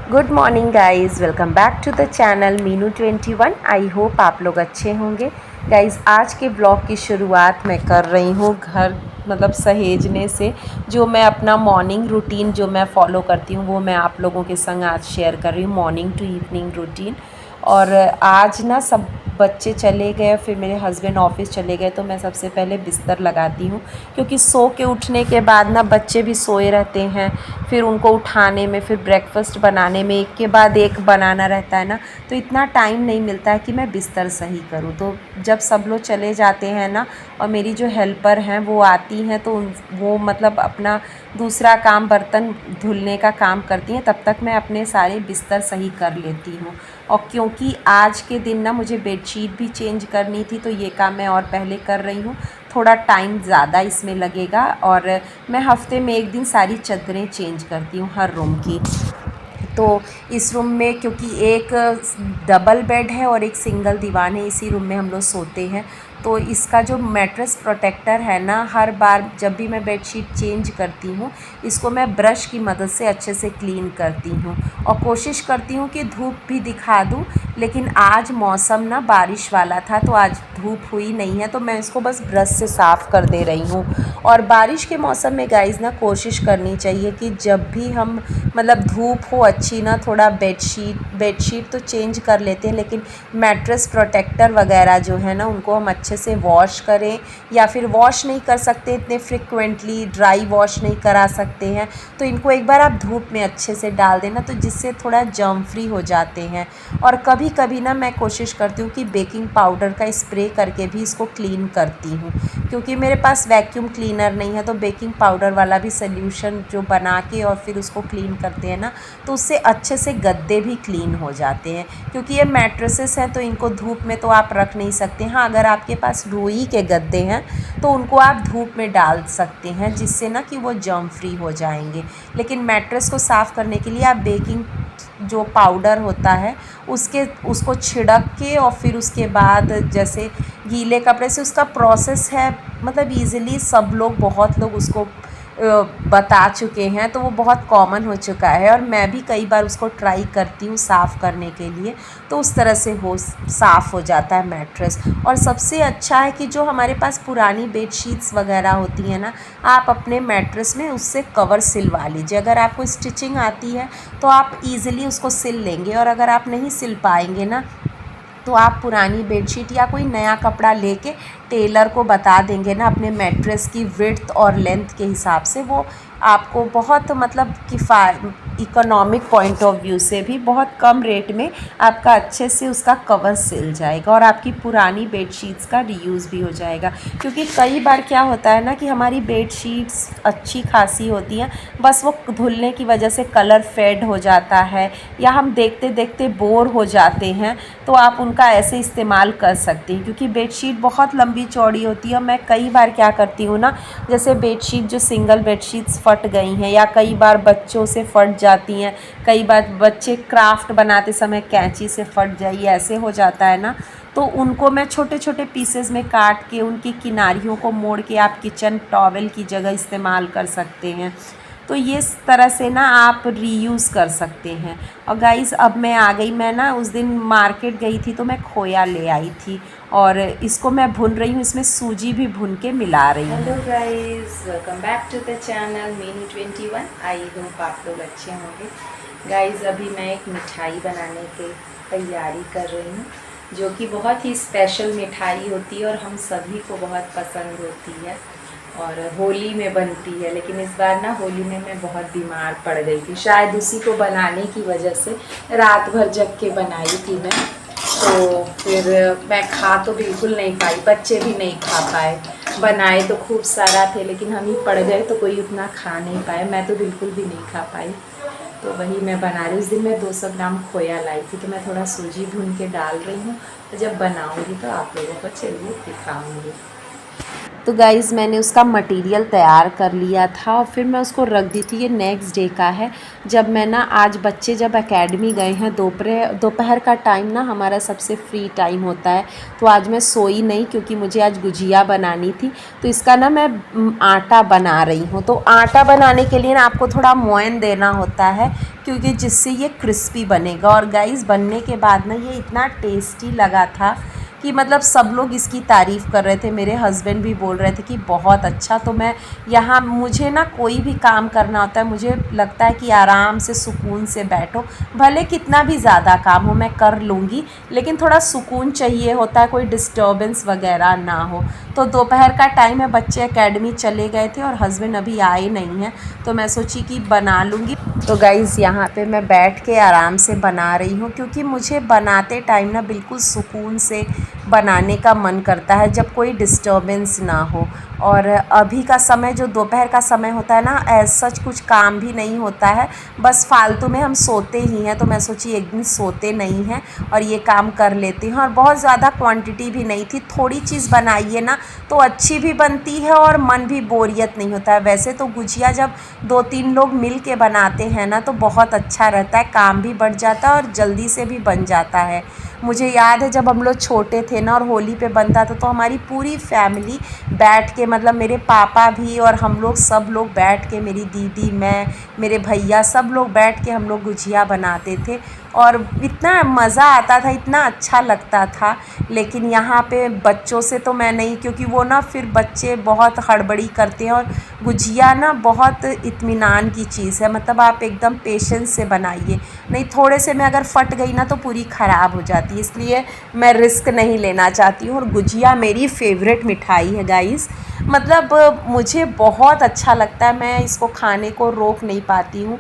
Good morning guys, welcome back to the channel Meenu 21। I hope आप लोग अच्छे होंगे। गाइज़ आज के ब्लॉग की शुरुआत मैं कर रही हूँ घर सहेजने से। जो मैं अपना मॉर्निंग रूटीन जो मैं फ़ॉलो करती हूँ वो मैं आप लोगों के संग आज शेयर कर रही हूँ, मॉर्निंग टू इवनिंग रूटीन। और आज ना सब बच्चे चले गए, फिर मेरे हस्बैंड ऑफिस चले गए, तो मैं सबसे पहले बिस्तर लगाती हूँ, क्योंकि सो के उठने के बाद ना बच्चे भी सोए रहते हैं, फिर उनको उठाने में, फिर ब्रेकफास्ट बनाने में एक के बाद एक बनाना रहता है ना, तो इतना टाइम नहीं मिलता है कि मैं बिस्तर सही करूँ। तो जब सब लोग चले जाते हैं ना और मेरी जो हेल्पर हैं वो आती हैं, तो वो अपना दूसरा काम बर्तन धुलने का काम करती हैं, तब तक मैं अपने सारे बिस्तर सही कर लेती हूँ। और क्योंकि आज के दिन ना मुझे बेडशीट भी चेंज करनी थी, तो ये काम मैं और पहले कर रही हूँ। थोड़ा टाइम ज़्यादा इसमें लगेगा, और मैं हफ्ते में एक दिन सारी चादरें चेंज करती हूँ हर रूम की। तो इस रूम में क्योंकि एक डबल बेड है और एक सिंगल दीवान है, इसी रूम में हम लोग सोते हैं, तो इसका जो मैट्रेस प्रोटेक्टर है ना, हर बार जब भी मैं बेडशीट चेंज करती हूँ इसको मैं ब्रश की मदद से अच्छे से क्लीन करती हूँ, और कोशिश करती हूँ कि धूप भी दिखा दूँ। लेकिन आज मौसम ना बारिश वाला था, तो आज धूप हुई नहीं है, तो मैं इसको बस ब्रश से साफ़ कर दे रही हूँ। और बारिश के मौसम में गाइज़ ना कोशिश करनी चाहिए कि जब भी हम धूप हो अच्छी ना, थोड़ा बेडशीट तो चेंज कर लेते हैं, लेकिन मैट्रेस प्रोटेक्टर वगैरह जो है ना उनको हम अच्छे से वॉश करें, या फिर वॉश नहीं कर सकते इतने फ्रिक्वेंटली, ड्राई वॉश नहीं करा सकते हैं, तो इनको एक बार आप धूप में अच्छे से डाल देना, तो जिससे थोड़ा जर्म फ्री हो जाते हैं। और कभी कभी ना मैं कोशिश करती हूँ कि बेकिंग पाउडर का स्प्रे करके भी इसको क्लीन करती हूँ, क्योंकि मेरे पास वैक्यूम क्लीनर नहीं है, तो बेकिंग पाउडर वाला भी सल्यूशन जो बना के और फिर उसको क्लीन करते हैं ना, तो उससे अच्छे से गद्दे भी क्लीन हो जाते हैं। क्योंकि ये मैट्रेसेस हैं तो इनको धूप में तो आप रख नहीं सकते। हाँ, अगर आपके पास रुई के गद्दे हैं तो उनको आप धूप में डाल सकते हैं, जिससे ना कि वो जर्म फ्री हो जाएंगे। लेकिन मैट्रेस को साफ़ करने के लिए आप बेकिंग जो पाउडर होता है उसको छिड़क के, और फिर उसके बाद जैसे गीले कपड़े से उसका प्रोसेस है, ईज़िली सब लोग, बहुत लोग उसको बता चुके हैं, तो वो बहुत कॉमन हो चुका है, और मैं भी कई बार उसको ट्राई करती हूँ साफ़ करने के लिए, तो उस तरह से साफ़ हो जाता है मैट्रेस। और सबसे अच्छा है कि जो हमारे पास पुरानी बेडशीट्स वगैरह होती हैं ना, आप अपने मैट्रेस में उससे कवर सिलवा लीजिए। अगर आपको स्टिचिंग आती है तो आप ईज़िली उसको सिल लेंगे, और अगर आप नहीं सिल पाएंगे ना, तो आप पुरानी बेडशीट या कोई नया कपड़ा लेके टेलर को बता देंगे ना अपने मैट्रेस की विड्थ और लेंथ के हिसाब से, वो आपको बहुत इकोनॉमिक पॉइंट ऑफ व्यू से भी बहुत कम रेट में आपका अच्छे से उसका कवर सिल जाएगा, और आपकी पुरानी बेडशीट्स का रीयूज़ भी हो जाएगा। क्योंकि कई बार क्या होता है ना कि हमारी बेडशीट्स अच्छी खासी होती हैं, बस वो धुलने की वजह से कलर फेड हो जाता है, या हम देखते देखते बोर हो जाते हैं, तो आप उनका ऐसे इस्तेमाल कर सकते हैं। क्योंकि बेडशीट बहुत लंबी चौड़ी होती है। मैं कई बार क्या करती हूँ ना, जैसे बेडशीट जो सिंगल बेडशीट्स फट गई हैं, या कई बार बच्चों से फट जाती हैं, कई बार बच्चे क्राफ्ट बनाते समय कैंची से फट जाइए, ऐसे हो जाता है ना, तो उनको मैं छोटे छोटे पीसेस में काट के उनकी किनारियों को मोड़ के आप किचन टॉवेल की जगह इस्तेमाल कर सकते हैं। तो ये इस तरह से ना आप रीयूज़ कर सकते हैं। और गाइज़ अब मैं आ गई, मैं ना उस दिन मार्केट गई थी तो मैं खोया ले आई थी, और इसको मैं भून रही हूँ, इसमें सूजी भी भून के मिला रही हूँ। Hello guys, welcome back to the channel Meenu 21। I hope आप लोग अच्छे होंगे। गाइज़ अभी मैं एक मिठाई बनाने की तैयारी कर रही हूँ, जो कि बहुत ही स्पेशल मिठाई होती है और हम सभी को बहुत पसंद होती है, और होली में बनती है। लेकिन इस बार ना होली में मैं बहुत बीमार पड़ गई थी, शायद उसी को बनाने की वजह से रात भर जग के बनाई थी मैं, तो फिर मैं खा तो बिल्कुल नहीं पाई, बच्चे भी नहीं खा पाए। बनाए तो खूब सारा थे, लेकिन हम ही पड़ गए तो कोई उतना खा नहीं पाए, मैं तो बिल्कुल भी नहीं खा पाई। तो वही मैं बना रही हूँ। उस दिन मैं 200 ग्राम खोया लाई थी, तो मैं थोड़ा सूजी भून के डाल रही हूँ, तो जब बनाऊँगी तो आप लोगों को चलिए दिखाऊँगी। तो गाइज़ मैंने उसका मटेरियल तैयार कर लिया था और फिर मैं उसको रख दी थी। ये नेक्स्ट डे का है, जब मैं ना आज बच्चे जब एकेडमी गए हैं, दोपहर का टाइम ना हमारा सबसे फ्री टाइम होता है। तो आज मैं सोई नहीं क्योंकि मुझे आज गुजिया बनानी थी। तो इसका ना मैं आटा बना रही हूँ। तो आटा बनाने के लिए ना आपको थोड़ा मोयन देना होता है क्योंकि जिससे ये क्रिस्पी बनेगा। और गाइज़ बनने के बाद ना ये इतना टेस्टी लगा था कि मतलब सब लोग इसकी तारीफ़ कर रहे थे। मेरे हस्बैंड भी बोल रहे थे कि बहुत अच्छा। तो मैं यहाँ मुझे ना कोई भी काम करना होता है, मुझे लगता है कि आराम से सुकून से बैठो, भले कितना भी ज़्यादा काम हो मैं कर लूँगी, लेकिन थोड़ा सुकून चाहिए होता है, कोई डिस्टर्बेंस वगैरह ना हो। तो दोपहर का टाइम है, बच्चे एकेडमी चले गए थे और हस्बैंड अभी आए नहीं हैं, तो मैं सोची कि बना लूँगी। तो गाइज़ यहाँ पे मैं बैठ के आराम से बना रही हूँ क्योंकि मुझे बनाते टाइम ना बिल्कुल सुकून से बनाने का मन करता है, जब कोई डिस्टर्बेंस ना हो। और अभी का समय जो दोपहर का समय होता है ना, एज सच कुछ काम भी नहीं होता है, बस फालतू में हम सोते ही हैं। तो मैं सोची एक दिन सोते नहीं हैं और ये काम कर लेती हूँ। और बहुत ज़्यादा क्वांटिटी भी नहीं थी, थोड़ी चीज़ बनाइए ना तो अच्छी भी बनती है और मन भी बोरियत नहीं होता है। वैसे तो गुजिया जब 2-3 लोग मिल के बनाते हैं ना तो बहुत अच्छा रहता है, काम भी बढ़ जाता है और जल्दी से भी बन जाता है। मुझे याद है जब हम लोग छोटे थे ना और होली पे बनता था तो हमारी पूरी फैमिली बैठ के, मतलब मेरे पापा भी और हम लोग सब लोग बैठ के, मेरी दीदी, मैं, मेरे भैया, सब लोग बैठ के हम लोग गुजिया बनाते थे और इतना मज़ा आता था, इतना अच्छा लगता था। लेकिन यहाँ पे बच्चों से तो मैं नहीं, क्योंकि वो ना फिर बच्चे बहुत हड़बड़ी करते हैं और गुजिया ना बहुत इत्मीनान की चीज़ है, मतलब आप एकदम पेशेंस से बनाइए, नहीं थोड़े से में अगर फट गई ना तो पूरी ख़राब हो जाती है। इसलिए मैं रिस्क नहीं लेना चाहती हूँ। और गुजिया मेरी फेवरेट मिठाई है गाइस, मतलब मुझे बहुत अच्छा लगता है, मैं इसको खाने को रोक नहीं पाती हूँ।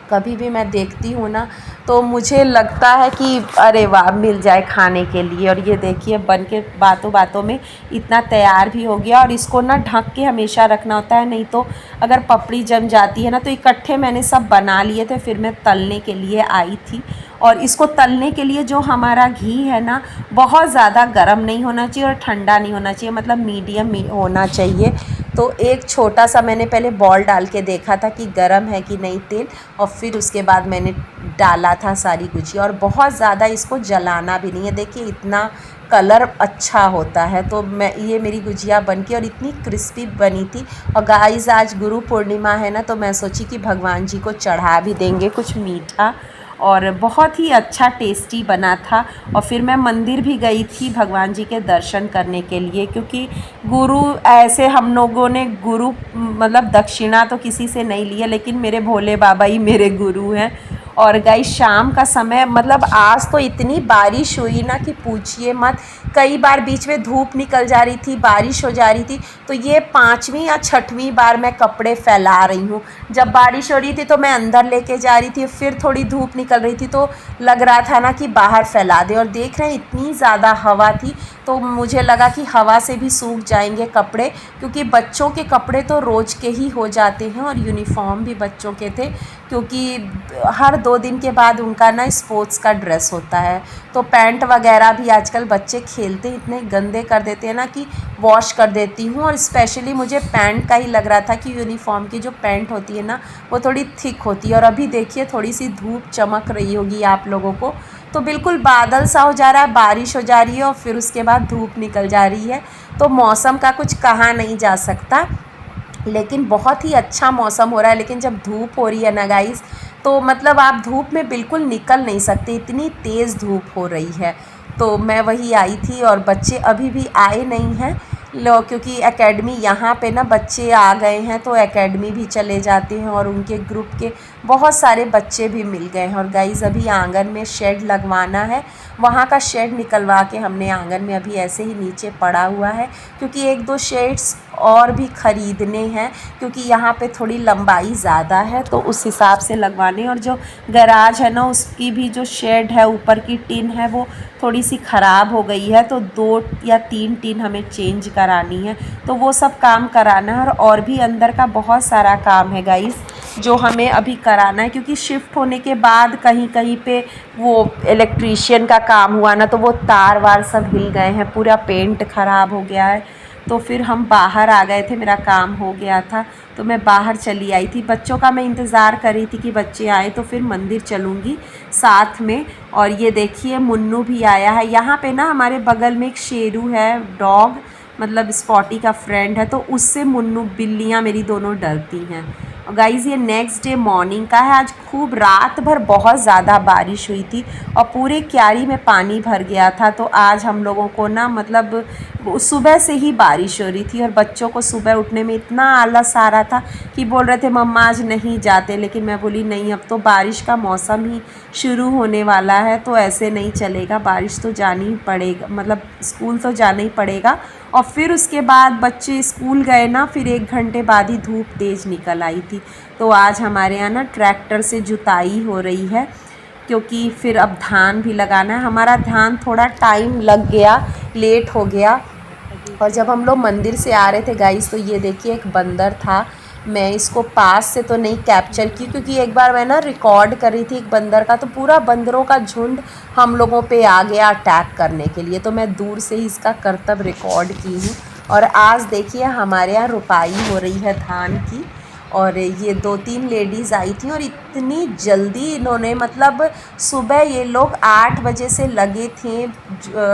कभी भी मैं देखती हूँ ना तो मुझे लगता है कि अरे वाह मिल जाए खाने के लिए। और ये देखिए बन के बातों बातों में इतना तैयार भी हो गया। और इसको ना ढक के हमेशा रखना होता है, नहीं तो अगर पपड़ी जम जाती है ना। तो इकट्ठे मैंने सब बना लिए थे, फिर मैं तलने के लिए आई थी। और इसको तलने के लिए जो हमारा घी है ना, बहुत ज़्यादा गर्म नहीं होना चाहिए और ठंडा नहीं होना चाहिए, मतलब मीडियम होना चाहिए। तो एक छोटा सा मैंने पहले बॉल डाल के देखा था कि गर्म है कि नहीं तेल, और फिर उसके बाद मैंने डाला था सारी गुजिया। और बहुत ज़्यादा इसको जलाना भी नहीं है, देखिए इतना कलर अच्छा होता है। तो मैं ये मेरी गुजिया बनके और इतनी क्रिस्पी बनी थी। और गाइस आज गुरु पूर्णिमा है ना, तो मैं सोची कि भगवान जी को चढ़ा भी देंगे कुछ मीठा, और बहुत ही अच्छा टेस्टी बना था। और फिर मैं मंदिर भी गई थी भगवान जी के दर्शन करने के लिए, क्योंकि गुरु ऐसे हम लोगों ने गुरु मतलब दक्षिणा तो किसी से नहीं लिया, लेकिन मेरे भोले बाबा ही मेरे गुरु हैं। और गाइस शाम का समय, मतलब आज तो इतनी बारिश हुई ना कि पूछिए मत, कई बार बीच में धूप निकल जा रही थी, बारिश हो जा रही थी। तो ये 5वीं या 6वीं बार मैं कपड़े फैला रही हूँ। जब बारिश हो रही थी तो मैं अंदर लेके जा रही थी, फिर थोड़ी धूप निकल रही थी तो लग रहा था ना कि बाहर फैला दे। और देख रहे हैं इतनी ज़्यादा हवा थी, तो मुझे लगा कि हवा से भी सूख जाएंगे कपड़े, क्योंकि बच्चों के कपड़े तो रोज़ के ही हो जाते हैं। और यूनिफॉर्म भी बच्चों के थे, क्योंकि हर 2 दिन के बाद उनका ना स्पोर्ट्स का ड्रेस होता है। तो पैंट वगैरह भी आजकल बच्चे खेलते इतने गंदे कर देते हैं ना कि वॉश कर देती हूँ। और स्पेशली मुझे पैंट का ही लग रहा था कि यूनिफॉर्म की जो पैंट होती है ना वो थोड़ी थिक होती है। और अभी देखिए थोड़ी सी धूप चमक रही होगी आप लोगों को, तो बिल्कुल बादल सा हो जा रहा है, बारिश हो जा रही है और फिर उसके बाद धूप निकल जा रही है। तो मौसम का कुछ कहा नहीं जा सकता, लेकिन बहुत ही अच्छा मौसम हो रहा है। लेकिन जब धूप हो रही है ना गाइस, तो मतलब आप धूप में बिल्कुल निकल नहीं सकते, इतनी तेज़ धूप हो रही है। तो मैं वही आई थी और बच्चे अभी भी आए नहीं हैं क्योंकि एकेडमी यहाँ पे ना बच्चे आ गए हैं तो एकेडमी भी चले जाते हैं और उनके ग्रुप के बहुत सारे बच्चे भी मिल गए हैं। और गाइस अभी आंगन में शेड लगवाना है, वहाँ का शेड निकलवा के हमने आंगन में अभी ऐसे ही नीचे पड़ा हुआ है, क्योंकि 1-2 शेड्स और भी ख़रीदने हैं, क्योंकि यहाँ पे थोड़ी लंबाई ज़्यादा है तो उस हिसाब से लगवाने। और जो गैराज है ना उसकी भी जो शेड है, ऊपर की टिन है वो थोड़ी सी ख़राब हो गई है, तो 2 या 3 टिन हमें चेंज करानी है। तो वो सब काम कराना है और भी अंदर का बहुत सारा काम है गाइस जो हमें अभी कराना है, क्योंकि शिफ्ट होने के बाद कहीं कहीं पे वो इलेक्ट्रीशियन का काम हुआ ना तो वो तार वार सब हिल गए हैं, पूरा पेंट ख़राब हो गया है। तो फिर हम बाहर आ गए थे, मेरा काम हो गया था तो मैं बाहर चली आई थी। बच्चों का मैं इंतज़ार कर रही थी कि बच्चे आए तो फिर मंदिर चलूँगी साथ में। और ये देखिए मुन्नू भी आया है। यहाँ पे ना हमारे बगल में एक शेरू है, डॉग, मतलब स्पॉटी का फ्रेंड है, तो उससे मुन्नू, बिल्लियाँ मेरी दोनों डरती हैं। और गाइज़ ये नेक्स्ट डे मॉर्निंग का है। आज खूब रात भर बहुत ज़्यादा बारिश हुई थी और पूरे क्यारी में पानी भर गया था। तो आज हम लोगों को ना मतलब सुबह से ही बारिश हो रही थी और बच्चों को सुबह उठने में इतना आलस आ रहा था कि बोल रहे थे मम्मा आज नहीं जाते, लेकिन मैं बोली नहीं, अब तो बारिश का मौसम ही शुरू होने वाला है तो ऐसे नहीं चलेगा, बारिश तो जानी ही पड़ेगा, मतलब स्कूल तो जाना ही पड़ेगा। और फिर उसके बाद बच्चे स्कूल गए ना, फिर 1 घंटे बाद ही धूप तेज़ निकल आई थी। तो आज हमारे यहाँ ना ट्रैक्टर से जुताई हो रही है, क्योंकि फिर अब धान भी लगाना है। हमारा धान थोड़ा टाइम लग गया, लेट हो गया। और जब हम लोग मंदिर से आ रहे थे गाइस, तो ये देखिए एक बंदर था। मैं इसको पास से तो नहीं कैप्चर की, क्योंकि एक बार मैं ना रिकॉर्ड कर रही थी एक बंदर का, तो पूरा बंदरों का झुंड हम लोगों पे आ गया अटैक करने के लिए, तो मैं दूर से ही इसका करतब रिकॉर्ड की हूँ। और आज देखिए हमारे यहाँ रुपाई हो रही है धान की। और ये 2-3 लेडीज़ आई थी और इतनी जल्दी इन्होंने, मतलब सुबह ये लोग 8 बजे से लगे थे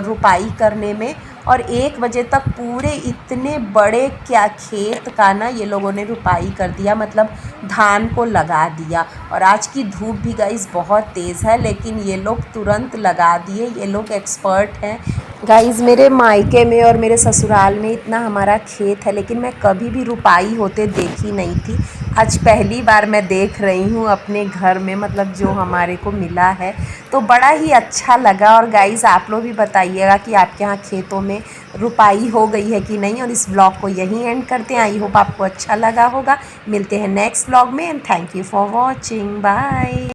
रुपाई करने में, और 1 बजे तक पूरे इतने बड़े क्या खेत का ना ये लोगों ने रुपाई कर दिया, मतलब धान को लगा दिया। और आज की धूप भी गाइस बहुत तेज़ है, लेकिन ये लोग तुरंत लगा दिए, ये लोग एक्सपर्ट हैं। गाइस मेरे मायके में और मेरे ससुराल में इतना हमारा खेत है, लेकिन मैं कभी भी रुपाई होते देखी नहीं थी। आज पहली बार मैं देख रही हूँ अपने घर में, मतलब जो हमारे को मिला है, तो बड़ा ही अच्छा लगा। और गाइस आप लोग भी बताइएगा कि आपके यहाँ खेतों में रुपाई हो गई है कि नहीं। और इस ब्लॉग को यहीं एंड करते हैं। आई होप आपको अच्छा लगा होगा। मिलते हैं नेक्स्ट ब्लॉग में, and thank you for watching, bye.